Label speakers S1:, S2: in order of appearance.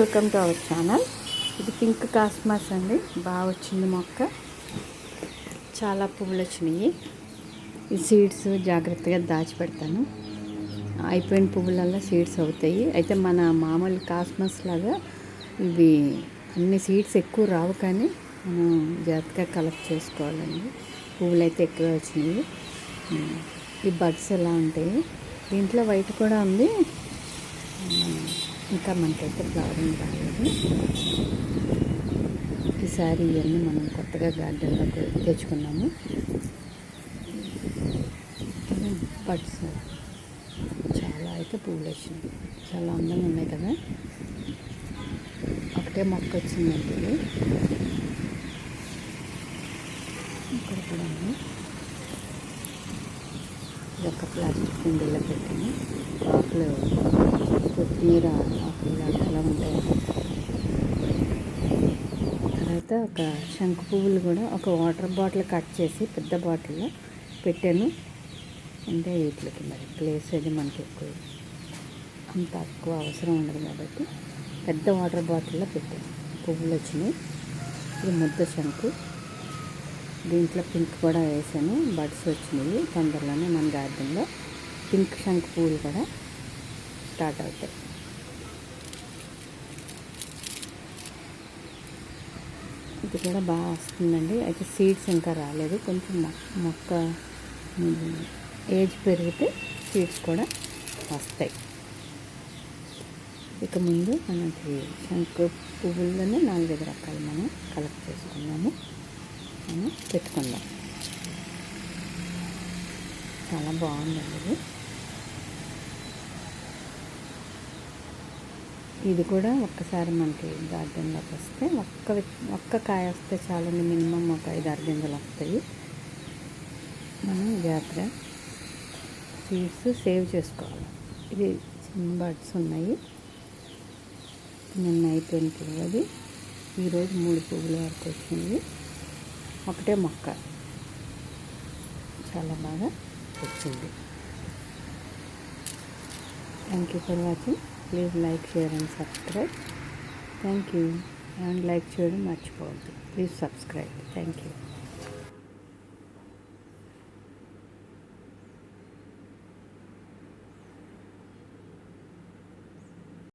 S1: Welcome to our channel. ఇది pink cosmos అండి. బాగా వచ్చింది మొక్క, చాలా పువ్వులు వచ్చినాయి. ఈ సీడ్స్ జాగ్రత్తగా దాచిపెడతాను. అయిపోయిన పువ్వులల్లో సీడ్స్ అవుతాయి. అయితే మన మామూలు కాస్మాస్ లాగా ఇవి అన్ని సీడ్స్ ఎక్కువ రావు, కానీ మనం జాగ్రత్తగా కలెక్ట్ చేసుకోవాలండి. పువ్వులు అయితే ఎక్కువ వచ్చినాయి. ఈ బడ్స్ ఎలా ఉంటాయి, దీంట్లో వైట్ కూడా ఉంది. ఇంకా మనకైతే ఫ్లవరింగ్ రాలేదు. ఈసారి ఇవన్నీ మనం కొత్తగా గార్డెన్లోకి తెచ్చుకున్నాము. బడ్స్ చాలా అయితే పువ్వులు వచ్చినాయి, చాలా అందంగా ఉన్నాయి కదా. ఒకటే మొక్క వచ్చిందండి. ఇక్కడ కూడా ఉంది. ఇది ఒక ప్లాస్టిక్ కుండీలో పెట్టాను. ఆకులు కొత్తిమీర ఆకులు ఎలా ఉంటాయి. తర్వాత ఒక శంకు పువ్వులు కూడా ఒక వాటర్ బాటిల్ కట్ చేసి పెద్ద బాటిల్లో పెట్టాను. అంటే వీటికి మరి ప్లేస్ అది మనకి ఎక్కువ అంత తక్కువ అవసరం ఉండదు కాబట్టి పెద్ద వాటర్ బాటిల్లో పెట్టాను. పువ్వులు వచ్చినాయి. ఇది ముద్ద శంకు. దీంట్లో పింక్ కూడా వేసాను. బడ్స్ వచ్చినాయి. తొందరలోనే మన గార్డెన్లో పింక్ శంకు పువ్వులు కూడా స్టార్ట్ అవుతాయి. ఇది కూడా బాగా వస్తుందండి. అయితే సీడ్స్ ఇంకా రాలేదు. కొంచెం మొక్క ఏజ్ పెరిగితే సీడ్స్ కూడా వస్తాయి. ఇక ముందు మనకి శంకు పువ్వుల్లోనే 4-5 రకాలు మనం కలెక్ట్ చేసుకున్నాము. మనం పెట్టుకుందాం. చాలా బాగుందండి. ఇది కూడా ఒక్కసారి మనకి గార్డెన్లోకి వస్తే ఒక్క కాయ వస్తే చాలండి. మినిమం ఒక 5-6 గింజలు వస్తాయి. మనం జాగ్రత్తగా సీడ్స్ సేవ్ చేసుకోవాలి. ఇది చిన్న బడ్స్ ఉన్నాయి. నిన్న అయిపోయిన పువ్వు అది. ఈరోజు 3 పువ్వుల వరకు వచ్చింది. ఒకటే మొక్క చాలా బాగా వచ్చింది. Thank you for watching. Please like, share and subscribe. Thank you. And like చేయడం మర్చిపోవద్దు. Please subscribe. Thank you.